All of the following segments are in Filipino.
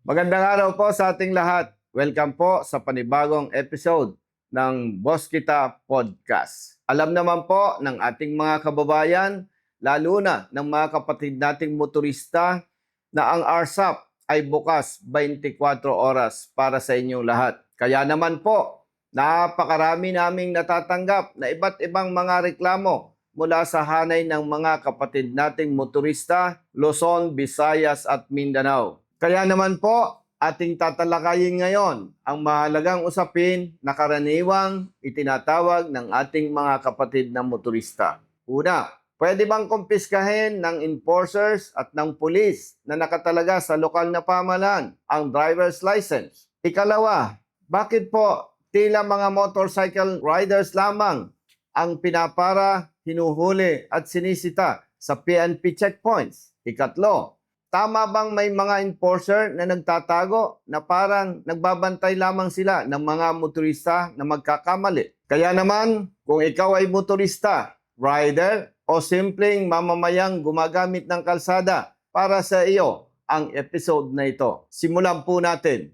Magandang araw po sa ating lahat. Welcome po sa panibagong episode ng Boss Kita Podcast. Alam naman po ng ating mga kababayan, lalo na ng mga kapatid nating motorista, na ang RSAP ay bukas 24 oras para sa inyong lahat. Kaya naman po, napakarami naming natatanggap na iba't ibang mga reklamo mula sa hanay ng mga kapatid nating motorista, Luzon, Visayas at Mindanao. Kaya naman po, ating tatalakayin ngayon ang mahalagang usapin na karaniwang itinatawag ng ating mga kapatid na motorista. Una, pwede bang kumpiskahin ng enforcers at ng pulis na nakatalaga sa lokal na pamahalaan ang driver's license? Ikalawa, bakit po tila mga motorcycle riders lamang ang pinapara, hinuhuli at sinisita sa PNP checkpoints? Ikatlo, tama bang may mga enforcer na nagtatago na parang nagbabantay lamang sila ng mga motorista na magkakamali? Kaya naman, kung ikaw ay motorista, rider, o simpleng mamamayang gumagamit ng kalsada, para sa iyo ang episode na ito. Simulan po natin.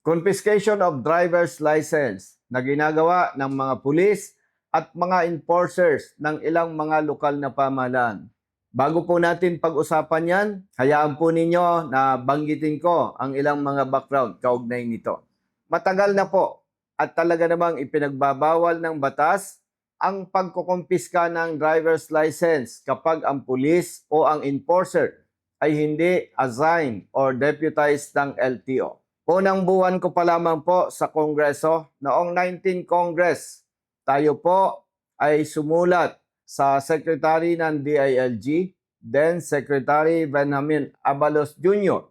Confiscation of driver's license na ginagawa ng mga pulis at mga enforcers ng ilang mga lokal na pamahalaan. Bago po natin pag-usapan yan, hayaan po ninyo na banggitin ko ang ilang mga background kaugnay nito. Matagal na po at talaga namang ipinagbabawal ng batas ang pagkukumpiska ng driver's license kapag ang pulis o ang enforcer ay hindi assigned or deputized ng LTO. Unang buwan ko pa lamang po sa Kongreso, noong 19 Congress, tayo po ay sumulat sa Secretary ng DILG, then Secretary Benjamin Abalos Jr.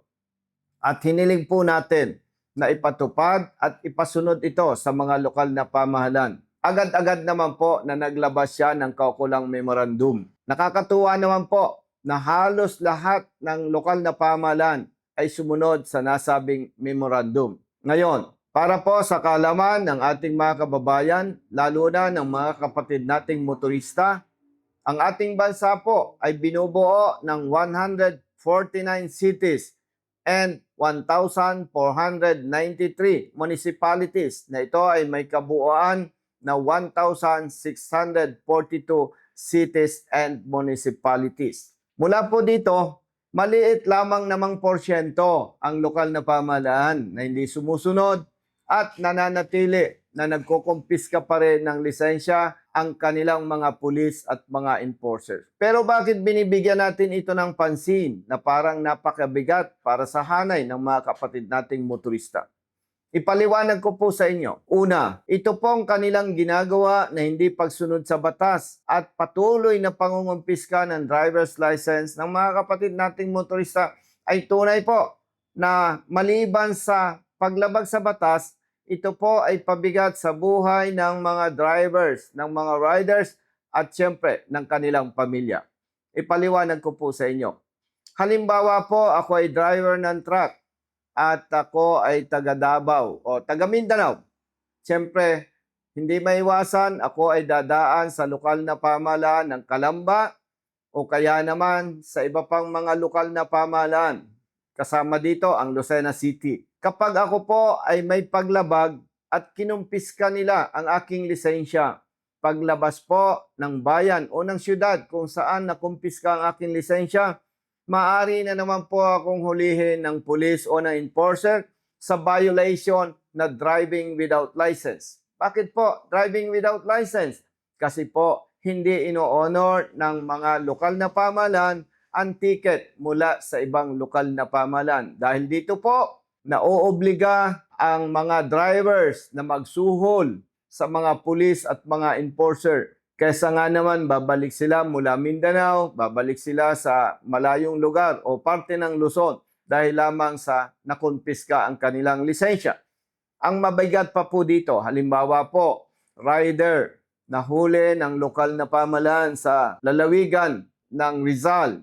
At hiniling po natin na ipatupad at ipasunod ito sa mga lokal na pamahalaan. Agad-agad naman po na naglabas siya ng kaukulang memorandum. Nakakatuwa naman po na halos lahat ng lokal na pamahalaan ay sumunod sa nasabing memorandum. Ngayon, para po sa kaalaman ng ating mga kababayan, lalo na ng mga kapatid nating motorista, ang ating bansa po ay binubuo ng 149 cities and 1,493 municipalities na ito ay may kabuuan na 1,642 cities and municipalities. Mula po dito, maliit lamang namang porsyento ang lokal na pamahalaan na hindi sumusunod at nananatili na nagkukumpiska pa rin ng lisensya ang kanilang mga pulis at mga enforcers. Pero bakit binibigyan natin ito ng pansin na parang napakabigat para sa hanay ng mga kapatid nating motorista? Ipaliwanag ko po sa inyo. Una, ito pong kanilang ginagawa na hindi pagsunod sa batas at patuloy na pangungumpiska ng driver's license ng mga kapatid nating motorista ay tunay po na maliban sa paglabag sa batas, ito po ay pabigat sa buhay ng mga drivers, ng mga riders at siyempre ng kanilang pamilya. Ipaliwanag ko po sa inyo. Halimbawa po, ako ay driver ng truck at ako ay taga Davao o taga Mindanao. Siyempre, hindi maiwasan ako ay dadaan sa lokal na pamahalaan ng Calamba o kaya naman sa iba pang mga lokal na pamahalaan. Kasama dito ang Lucena City. Kapag ako po ay may paglabag at kinumpiska nila ang aking lisensya, paglabas po ng bayan o ng syudad kung saan nakumpiska ang aking lisensya, maaari na naman po akong hulihin ng pulis o ng enforcer sa violation na driving without license. Bakit po driving without license? Kasi po hindi ino-honor ng mga lokal na pamahalaan ang ticket mula sa ibang lokal na pamahalaan. Dahil dito po, naoobliga ang mga drivers na magsuhol sa mga pulis at mga enforcer. Kaysa nga naman babalik sila mula Mindanao, babalik sila sa malayong lugar o parte ng Luzon dahil lamang sa nakumpiska ang kanilang lisensya. Ang mabigat pa po dito, halimbawa po, rider na huli ng lokal na pamahalaan sa lalawigan ng Rizal.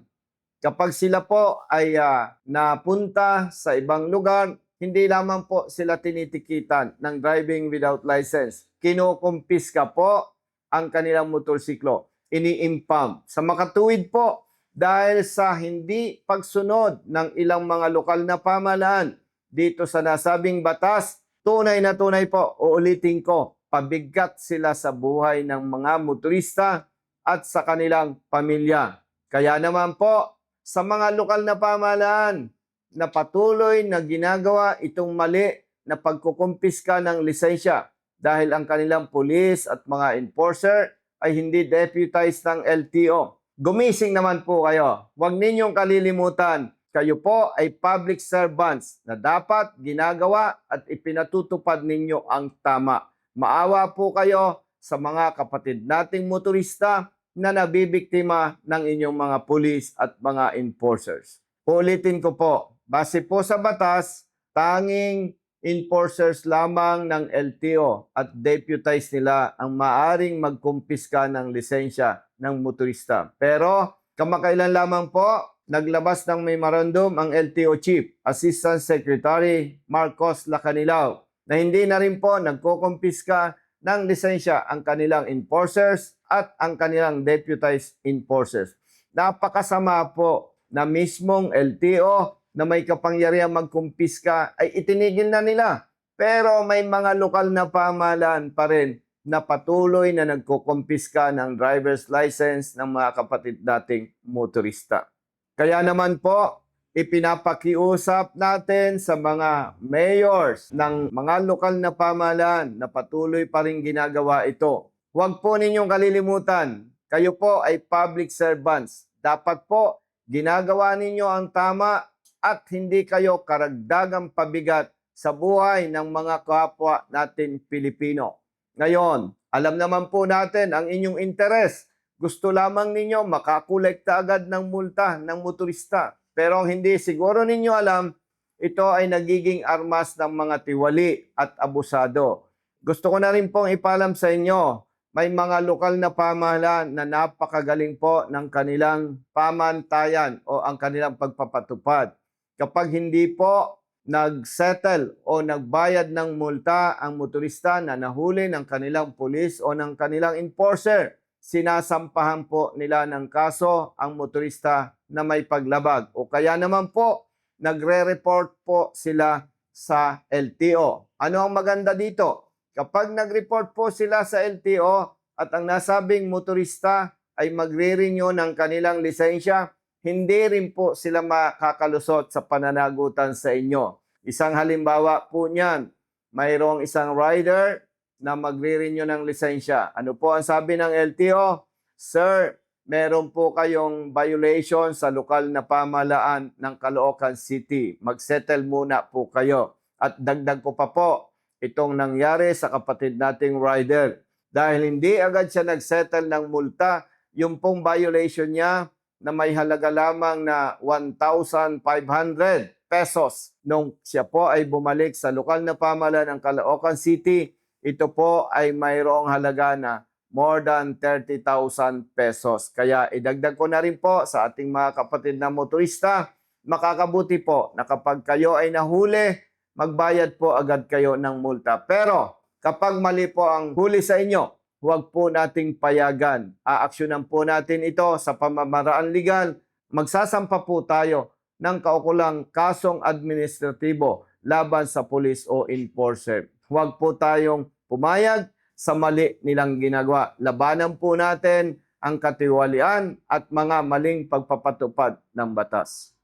Kapag sila po ay napunta sa ibang lugar, hindi lamang po sila tinitikitan ng driving without license. Kinukumpiska po ang kanilang motorsiklo. Ini-impound. Sa makatuwid po, dahil sa hindi pagsunod ng ilang mga lokal na pamahalaan dito sa nasabing batas. Tunay na tunay po, uulitin ko, pabigat sila sa buhay ng mga motorista at sa kanilang pamilya. Kaya naman po, sa mga lokal na pamahalaan na patuloy na ginagawa itong mali na pagkukumpiska ng lisensya dahil ang kanilang pulis at mga enforcer ay hindi deputized ng LTO. Gumising naman po kayo. Huwag ninyong kalilimutan, kayo po ay public servants na dapat ginagawa at ipinatutupad ninyo ang tama. Maawa po kayo sa mga kapatid nating motorista na nabibiktima ng inyong mga pulis at mga enforcers. Ulitin ko po, base po sa batas, tanging enforcers lamang ng LTO at deputized nila ang maaring magkumpiska ng lisensya ng motorista. Pero kamakailan lamang po, naglabas ng memorandum ang LTO Chief, Assistant Secretary Marcos Lacanilao, na hindi na rin po nagkukumpiska ng lisensya ang kanilang enforcers at ang kanilang deputized enforcers. Napakasama po na mismong LTO na may kapangyarihang magkumpiska ay itinigil na nila. Pero may mga lokal na pamahalaan pa rin na patuloy na nagkukumpiska ng driver's license ng mga kapatid nating motorista. Kaya naman po, ipinapakiusap natin sa mga mayors ng mga lokal na pamahalaan na patuloy pa rin ginagawa ito. Huwag po ninyong kalilimutan, kayo po ay public servants. Dapat po, ginagawa ninyo ang tama at hindi kayo karagdagang pabigat sa buhay ng mga kapwa natin Pilipino. Ngayon, alam naman po natin ang inyong interes. Gusto lamang ninyo makakolekta agad ng multa ng motorista. Pero hindi siguro ninyo alam, ito ay nagiging armas ng mga tiwali at abusado. Gusto ko na rin pong ipalam sa inyo, may mga lokal na pamahalaan na napakagaling po ng kanilang pamantayan o ang kanilang pagpapatupad. Kapag hindi po nag-settle o nagbayad ng multa ang motorista na nahuli ng kanilang pulis o ng kanilang enforcer, sinasampahan po nila ng kaso ang motorista na may paglabag. O kaya naman po, nagre-report po sila sa LTO. Ano ang maganda dito? Kapag nag-report po sila sa LTO at ang nasabing motorista ay magre-renew ng kanilang lisensya, hindi rin po sila makakalusot sa pananagutan sa inyo. Isang halimbawa po niyan, mayroong isang rider na magre-renew ng lisensya. Ano po ang sabi ng LTO? Sir, meron po kayong violation sa lokal na pamahalaan ng Caloocan City. Mag-settle muna po kayo. At dagdag ko pa po, itong nangyari sa kapatid nating rider. Dahil hindi agad siya nag-settle ng multa, yung pong violation niya na may halaga lamang na 1,500 pesos nung siya po ay bumalik sa lokal na pamahalaan ng Caloocan City, ito po ay mayroong halaga na more than 30,000 pesos. Kaya idagdag ko na rin po sa ating mga kapatid na motorista, makakabuti po na kapag kayo ay nahuli, magbayad po agad kayo ng multa. Pero kapag mali po ang huli sa inyo, huwag po nating payagan. Aaksyonan po natin ito sa pamamaraan legal. Magsasampa po tayo ng kaukulang kasong administratibo laban sa pulis o enforcer. Huwag po tayong pumayag sa mali nilang ginagawa. Labanan po natin ang katiwalian at mga maling pagpapatupad ng batas.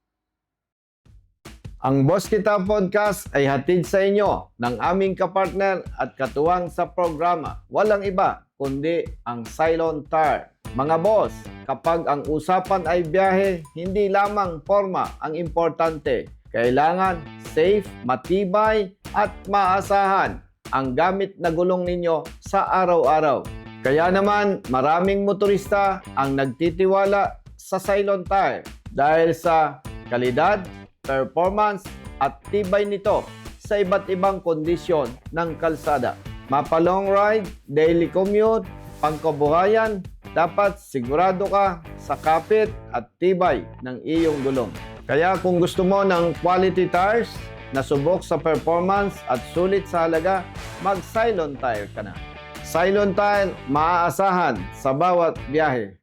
Ang Boss Kita Podcast ay hatid sa inyo ng aming kapartner at katuwang sa programa. Walang iba kundi ang Cylon Tire. Mga boss, kapag ang usapan ay biyahe, hindi lamang forma ang importante. Kailangan safe, matibay at maasahan ang gamit na gulong ninyo sa araw-araw. Kaya naman maraming motorista ang nagtitiwala sa Cylon Tire dahil sa kalidad, performance at tibay nito sa iba't ibang kondisyon ng kalsada. Mapa long ride, daily commute, pangkabuhayan, dapat sigurado ka sa kapit at tibay ng iyong gulong. Kaya kung gusto mo ng quality tires na subok sa performance at sulit sa halaga, mag-Cylon Tire ka na. Cylon Tire, maaasahan sa bawat biyahe.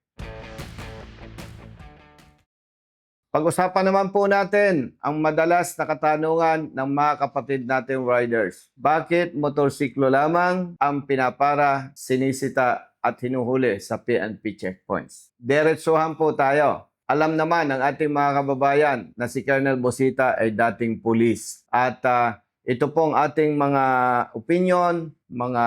Pag-usapan naman po natin ang madalas na katanungan ng mga kapatid nating riders. Bakit motorsiklo lamang ang pinapara, sinisita at hinuhuli sa PNP checkpoints? Diretsuhan po tayo. Alam naman ng ating mga kababayan na si Colonel Bosita ay dating pulis. At ito pong ating mga opinion, mga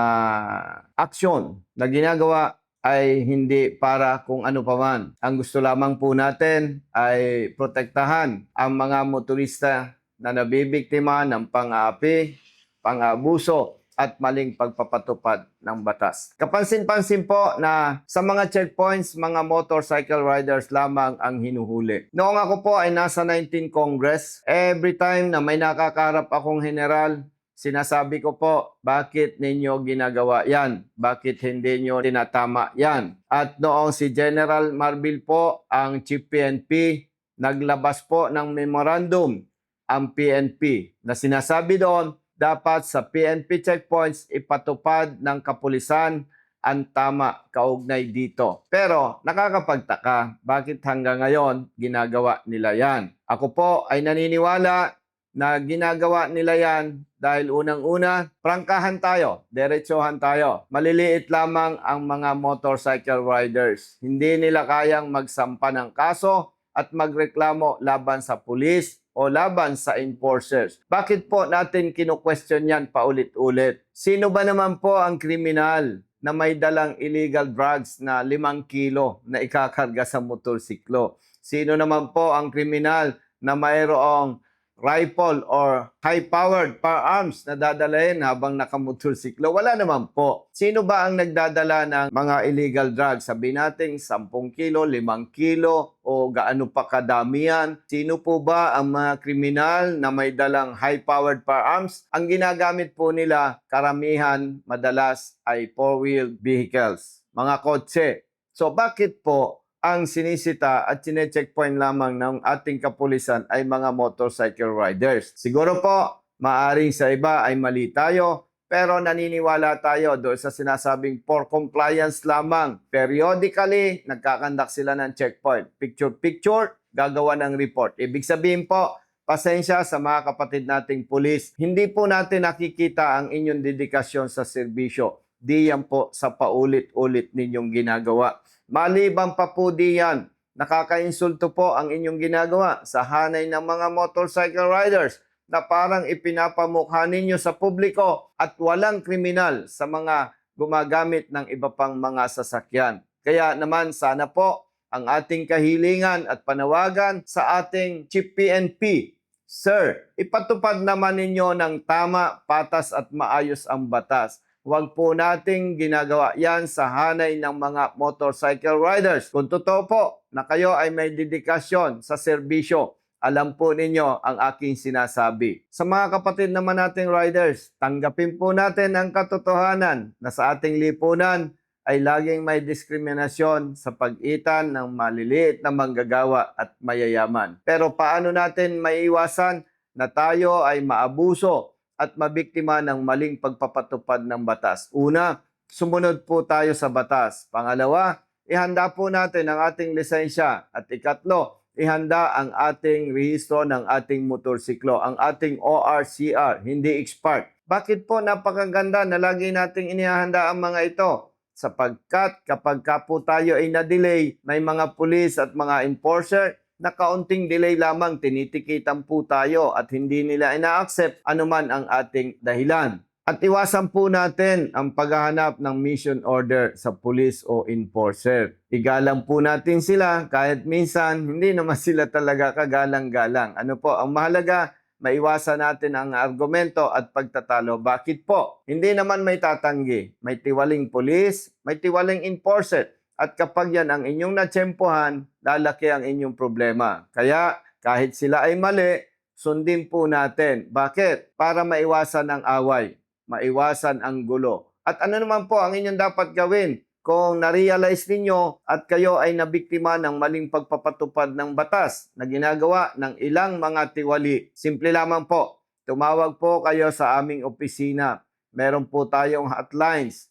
aksyon na ginagawa ay hindi para kung ano paman. Ang gusto lamang po natin ay protektahan ang mga motorista na nabibiktima ng pang-aapi, pang-abuso at maling pagpapatupad ng batas. Kapansin-pansin po na sa mga checkpoints, mga motorcycle riders lamang ang hinuhuli. Noong ako po ay nasa 19 Congress, every time na may nakakaharap akong general, sinasabi ko po, bakit ninyo ginagawa yan? Bakit hindi nyo tinatama yan? At noong si General Marbil po, ang Chief PNP, naglabas po ng memorandum ang PNP na sinasabi doon, dapat sa PNP checkpoints ipatupad ng kapulisan ang tama kaugnay dito. Pero nakakapagtaka, bakit hanggang ngayon ginagawa nila yan? Ako po ay naniniwala na ginagawa nila yan dahil unang-una, prangkahan tayo, diretsuhan tayo. Maliliit lamang ang mga motorcycle riders. Hindi nila kayang magsampa ng kaso at magreklamo laban sa pulis o laban sa enforcers. Bakit po natin kinu-question yan paulit-ulit? Sino ba naman po ang kriminal na may dalang illegal drugs na 5 kilo na ikakarga sa motorsiklo? Sino naman po ang kriminal na mayroong rifle or high-powered firearms na dadalhin habang nakamotorsiklo? Wala naman po. Sino ba ang nagdadala ng mga illegal drugs? Sabi natin 10 kilo, 5 kilo o gaano pa kadami yan. Sino po ba ang mga kriminal na may dalang high-powered firearms? Ang ginagamit po nila karamihan madalas ay 4-wheeled vehicles, mga kotse. So bakit po ang sinisita at sine-checkpoint lamang ng ating kapulisan ay mga motorcycle riders? Siguro po, maaring sa iba ay mali tayo, pero naniniwala tayo doon sa sinasabing for compliance lamang. Periodically, nagkakandak sila ng checkpoint. Picture-picture, gagawa ng report. Ibig sabihin po, pasensya sa mga kapatid nating pulis, hindi po natin nakikita ang inyong dedikasyon sa serbisyo. Di yan po sa paulit-ulit ninyong ginagawa. Maliban pa po diyan, nakakainsulto po ang inyong ginagawa sa hanay ng mga motorcycle riders na parang ipinapamukha ninyo sa publiko at walang kriminal sa mga gumagamit ng iba pang mga sasakyan. Kaya naman sana po ang ating kahilingan at panawagan sa ating Chief PNP, Sir, ipatupad naman ninyo ng tama, patas at maayos ang batas. Huwag po nating ginagawa yan sa hanay ng mga motorcycle riders. Kung totoo po na kayo ay may dedikasyon sa serbisyo, alam po ninyo ang aking sinasabi. Sa mga kapatid naman nating riders, tanggapin po natin ang katotohanan na sa ating lipunan ay laging may diskriminasyon sa pagitan ng maliliit na manggagawa at mayayaman. Pero paano natin maiiwasan na tayo ay maabuso at mabiktima ng maling pagpapatupad ng batas? Una, sumunod po tayo sa batas. Pangalawa, ihanda po natin ang ating lisensya. At ikatlo, ihanda ang ating rehistro ng ating motorsiklo, ang ating ORCR, hindi expired. Bakit po napakaganda na lagi nating inihanda ang mga ito? Sapagkat kapag po tayo ay na-delay, may mga pulis at mga enforcer na kaunting delay lamang tinitikitan po tayo at hindi nila ina-accept anuman ang ating dahilan. At iwasan po natin ang paghahanap ng mission order sa pulis o enforcer. Igalang po natin sila kahit minsan hindi naman sila talaga kagalang-galang. Ano po, ang mahalaga, maiwasan natin ang argumento at pagtatalo. Bakit po? Hindi naman may tatanggi. May tiwaling pulis, may tiwaling enforcer. At kapag yan ang inyong natsempohan, lalaki ang inyong problema. Kaya kahit sila ay mali, sundin po natin. Bakit? Para maiwasan ang away, maiwasan ang gulo. At ano naman po ang inyong dapat gawin kung na-realize ninyo at kayo ay nabiktima ng maling pagpapatupad ng batas na ginagawa ng ilang mga tiwali? Simple lamang po, tumawag po kayo sa aming opisina. Meron po tayong hotlines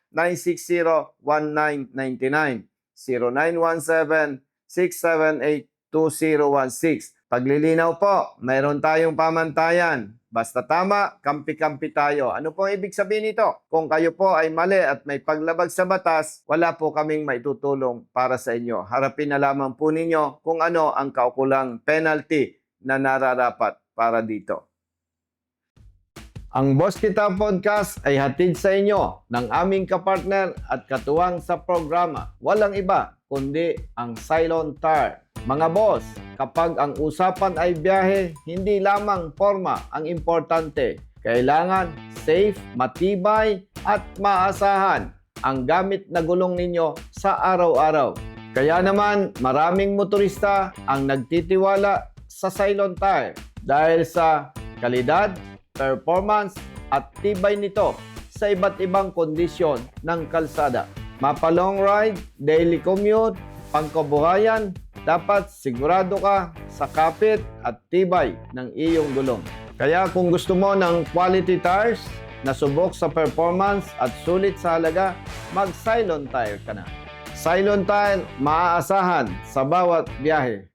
0920-960-1999, 0917-678-2016. Paglilinaw po, mayroon tayong pamantayan. Basta tama, kampi-kampi tayo. Ano po ibig sabihin nito? Kung kayo po ay mali at may paglabag sa batas, wala po kaming maitutulong para sa inyo. Harapin na lamang po ninyo kung ano ang kaukulang penalty na nararapat para dito. Ang Boss Kita Podcast ay hatid sa inyo ng aming kapartner at katuwang sa programa. Walang iba kundi ang Cylon Tire. Mga boss, kapag ang usapan ay biyahe, hindi lamang forma ang importante. Kailangan safe, matibay at maasahan ang gamit na gulong ninyo sa araw-araw. Kaya naman maraming motorista ang nagtitiwala sa Cylon Tire dahil sa kalidad, performance at tibay nito sa iba't ibang kondisyon ng kalsada. Mapa long ride, daily commute, pangkabuhayan, dapat sigurado ka sa kapit at tibay ng iyong gulong. Kaya kung gusto mo ng quality tires na subok sa performance at sulit sa halaga, mag-Cylon Tire ka na. Cylon Tire, maaasahan sa bawat biyahe.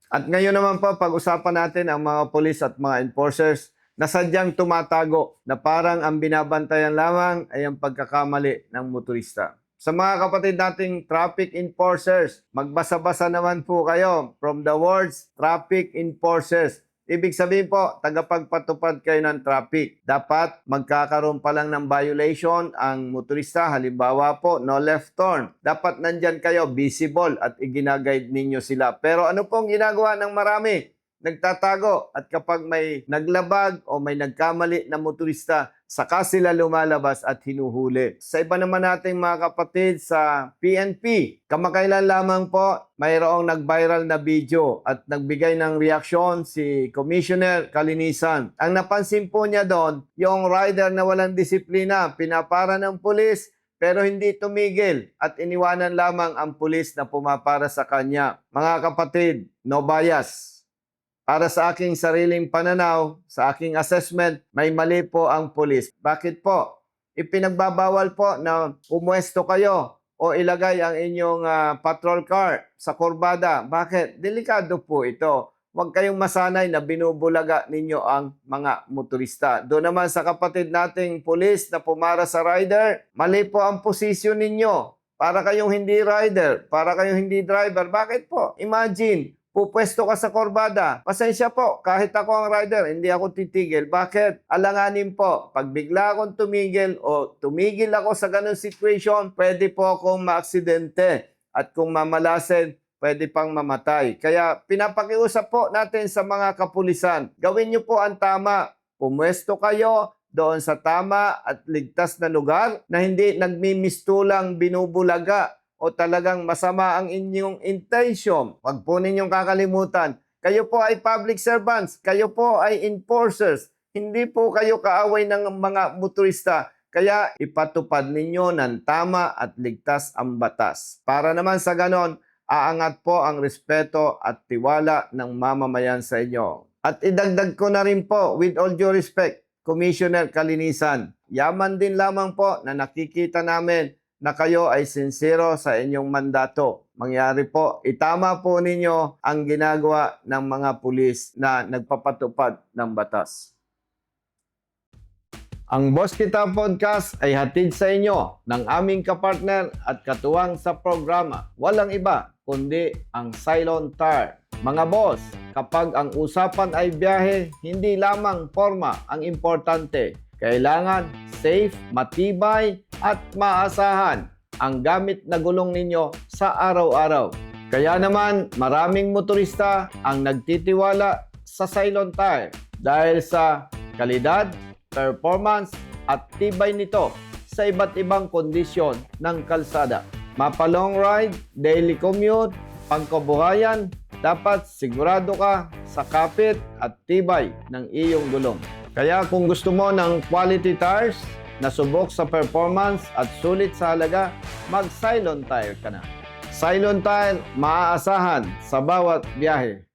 At ngayon naman po, pag-usapan natin ang mga pulis at mga enforcers na sadyang tumatago na parang ang binabantayan lamang ay ang pagkakamali ng motorista. Sa mga kapatid nating traffic enforcers, magbasa-basa naman po kayo from the words traffic enforcers. Ibig sabihin po, tagapagpatupad kayo ng traffic. Dapat magkakaroon pa lang ng violation ang motorista. Halimbawa po, no left turn. Dapat nandyan kayo, visible at iginaguide ninyo sila. Pero ano pong ginagawa ng marami? Nagtatago at kapag may naglabag o may nagkamali na motorista, saka sila lumalabas at hinuhuli. Sa iba naman nating mga kapatid sa PNP, kamakailan lamang po mayroong nag-viral na video at nagbigay ng reaksyon si Commissioner Kalinisan. Ang napansin po niya doon, yung rider na walang disiplina, pinapara ng pulis, pero hindi tumigil at iniwanan lamang ang pulis na pumapara sa kanya. Mga kapatid, no bias. Para sa aking sariling pananaw, sa aking assessment, may mali po ang pulis. Bakit po? Ipinagbabawal po na pumuesto kayo o ilagay ang inyong patrol car sa kurbada. Bakit? Delikado po ito. Huwag kayong masanay na binubulaga ninyo ang mga motorista. Doon naman sa kapatid nating pulis na pumara sa rider, mali po ang posisyon ninyo. Para kayong hindi rider, para kayong hindi driver. Bakit po? Imagine, pupwesto ka sa kurbada. Pasensya po, kahit ako ang rider, hindi ako titigil. Bakit? Alanganin po, pag bigla akong tumigil o tumigil ako sa ganung situation, pwede po akong maaksidente. At kung mamalasin, pwede pang mamatay. Kaya pinapakiusap po natin sa mga kapulisan, gawin niyo po ang tama. Pumwesto kayo doon sa tama at ligtas na lugar na hindi nagmimistulang binubulaga o talagang masama ang inyong intention. Huwag po ninyong kakalimutan. Kayo po ay public servants. Kayo po ay enforcers. Hindi po kayo kaaway ng mga motorista. Kaya ipatupad ninyo ng tama at ligtas ang batas. Para naman sa ganon, aangat po ang respeto at tiwala ng mamamayan sa inyo. At idagdag ko na rin po, with all due respect, Commissioner Kalinisan, yaman din lamang po na nakikita namin na kayo ay sincero sa inyong mandato. Mangyari po, itama po ninyo ang ginagawa ng mga pulis na nagpapatupad ng batas. Ang Boss Kita Podcast ay hatid sa inyo ng aming kapartner at katuwang sa programa. Walang iba kundi ang Cylon Tire. Mga boss, kapag ang usapan ay biyahe, hindi lamang forma ang importante. Kailangan safe, matibay at maasahan ang gamit na gulong ninyo sa araw-araw. Kaya naman maraming motorista ang nagtitiwala sa Cylon Tire dahil sa kalidad, performance at tibay nito sa iba't ibang kondisyon ng kalsada. Mapa long ride, daily commute, pangkabuhayan, dapat sigurado ka sa kapit at tibay ng iyong gulong. Kaya kung gusto mo ng quality tires na subok sa performance at sulit sa halaga, mag-Cylon Tire ka na. Cylon Tire, maaasahan sa bawat biyahe.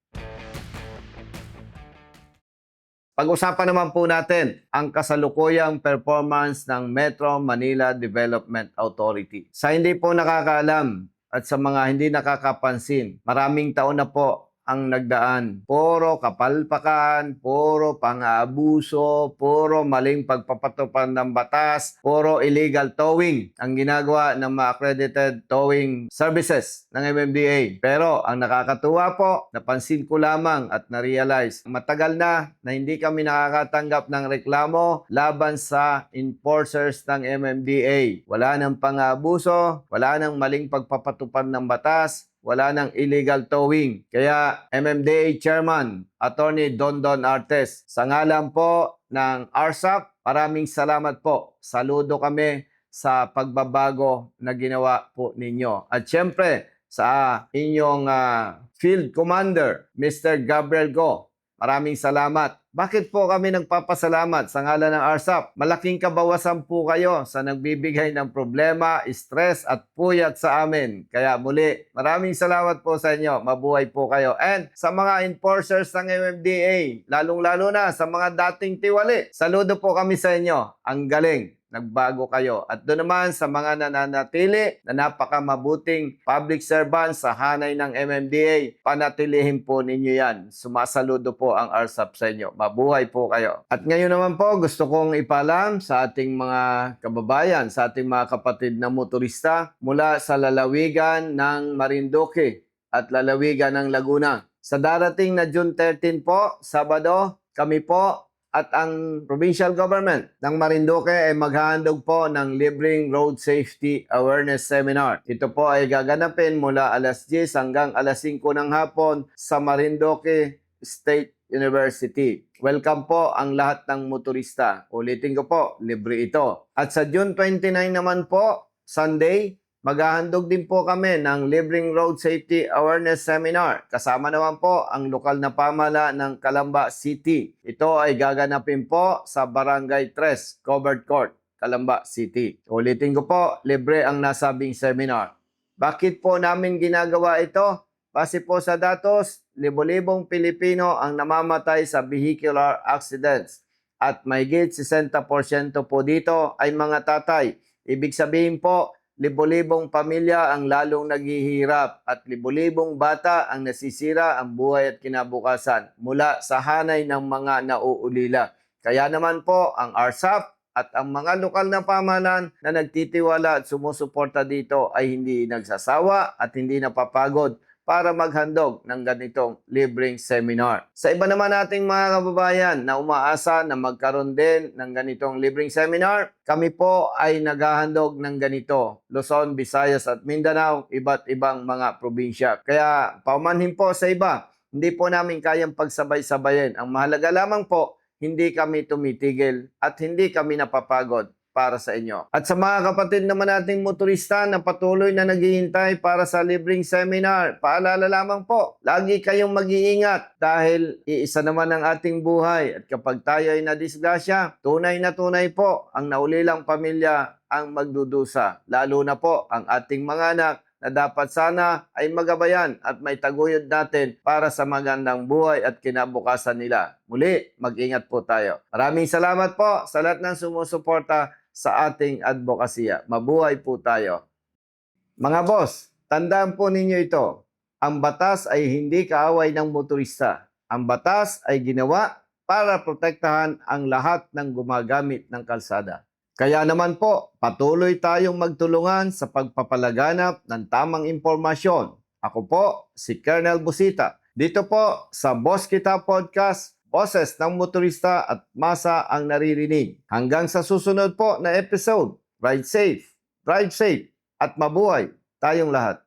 Pag-usapan naman po natin ang kasalukuyang performance ng Metro Manila Development Authority. Sa hindi po nakakaalam at sa mga hindi nakakapansin, maraming taon na po ang nagdaan. Puro kapalpakan, puro pang-aabuso, puro maling pagpapatupad ng batas, puro illegal towing ang ginagawa ng mga accredited towing services ng MMDA. Pero ang nakakatuwa po, napansin ko lamang at na-realize, matagal na hindi kami nakakatanggap ng reklamo laban sa enforcers ng MMDA. Wala nang pang-aabuso, wala nang maling pagpapatupad ng batas, wala nang illegal towing. Kaya MMDA Chairman, Attorney Dondon Artes, sa ngalan po ng RSAP, maraming salamat po. Saludo kami sa pagbabago na ginawa po ninyo. At syempre, sa inyong Field Commander, Mr. Gabriel Go, maraming salamat. Bakit po kami nagpapasalamat sa ngalan ng RSAP? Malaking kabawasan po kayo sa nagbibigay ng problema, stress at puyat sa amin. Kaya muli, maraming salamat po sa inyo. Mabuhay po kayo. And sa mga enforcers ng MMDA, lalong-lalo na sa mga dating tiwali, saludo po kami sa inyo. Ang galing. Nagbago kayo. At doon naman sa mga nananatili na napakamabuting public servants sa hanay ng MMDA, panatilihin po ninyo yan. Sumasaludo po ang RSAP sa inyo. Mabuhay po kayo. At ngayon naman po, gusto kong ipalam sa ating mga kababayan, sa ating mga kapatid na motorista mula sa lalawigan ng Marinduque at lalawigan ng Laguna. Sa darating na June 13 po, Sabado, kami po at ang provincial government ng Marinduque ay maghahandog po ng libreng road safety awareness seminar. Ito po ay gaganapin mula alas 10 hanggang alas 5 ng hapon sa Marinduque State University. Welcome po ang lahat ng motorista. Ulitin ko po, libre ito. At sa June 29 naman po, Sunday, maghahandog din po kami ng libreng road safety awareness seminar. Kasama naman po ang lokal na pamala ng Calamba City. Ito ay gaganapin po sa Barangay 3, Covered Court, Calamba City. Ulitin ko po, libre ang nasabing seminar. Bakit po namin ginagawa ito? Base po sa datos, libo-libong Pilipino ang namamatay sa vehicular accidents. At mahigit 60% po dito ay mga tatay. Ibig sabihin po, libo-libong pamilya ang lalong naghihirap at libo-libong bata ang nasisira ang buhay at kinabukasan mula sa hanay ng mga nauulila. Kaya naman po ang RSAP at ang mga lokal na pamahalaan na nagtitiwala at sumusuporta dito ay hindi nagsasawa at hindi napapagod para maghandog ng ganitong libreng seminar. Sa iba naman nating mga kababayan na umaasa na magkaroon din ng ganitong libreng seminar, kami po ay naghahandog ng ganito. Luzon, Visayas at Mindanao, iba't ibang mga probinsya. Kaya paumanhin po sa iba, hindi po namin kayang pagsabay-sabayin. Ang mahalaga lamang po, hindi kami tumitigil at hindi kami napapagod para sa inyo. At sa mga kapatid naman nating motorista na patuloy na naghihintay para sa libreng seminar, paalala lamang po, lagi kayong mag-iingat dahil iisa naman ang ating buhay at kapag tayo ay nadisgrasya, tunay na tunay po ang naulilang pamilya ang magdudusa. Lalo na po ang ating mga anak na dapat sana ay magabayan at may taguyod natin para sa magandang buhay at kinabukasan nila. Muli, mag-ingat po tayo. Maraming salamat po sa lahat ng sumusuporta sa ating advokasya. Mabuhay po tayo. Mga boss, tandaan po ninyo ito. Ang batas ay hindi kaaway ng motorista. Ang batas ay ginawa para protektahan ang lahat ng gumagamit ng kalsada. Kaya naman po, patuloy tayong magtulungan sa pagpapalaganap ng tamang impormasyon. Ako po, si Colonel Busita. Dito po sa Boss Kita Podcast, boses ng motorista at masa ang naririnig. Hanggang sa susunod po na episode, ride safe, drive safe, at mabuhay tayong lahat.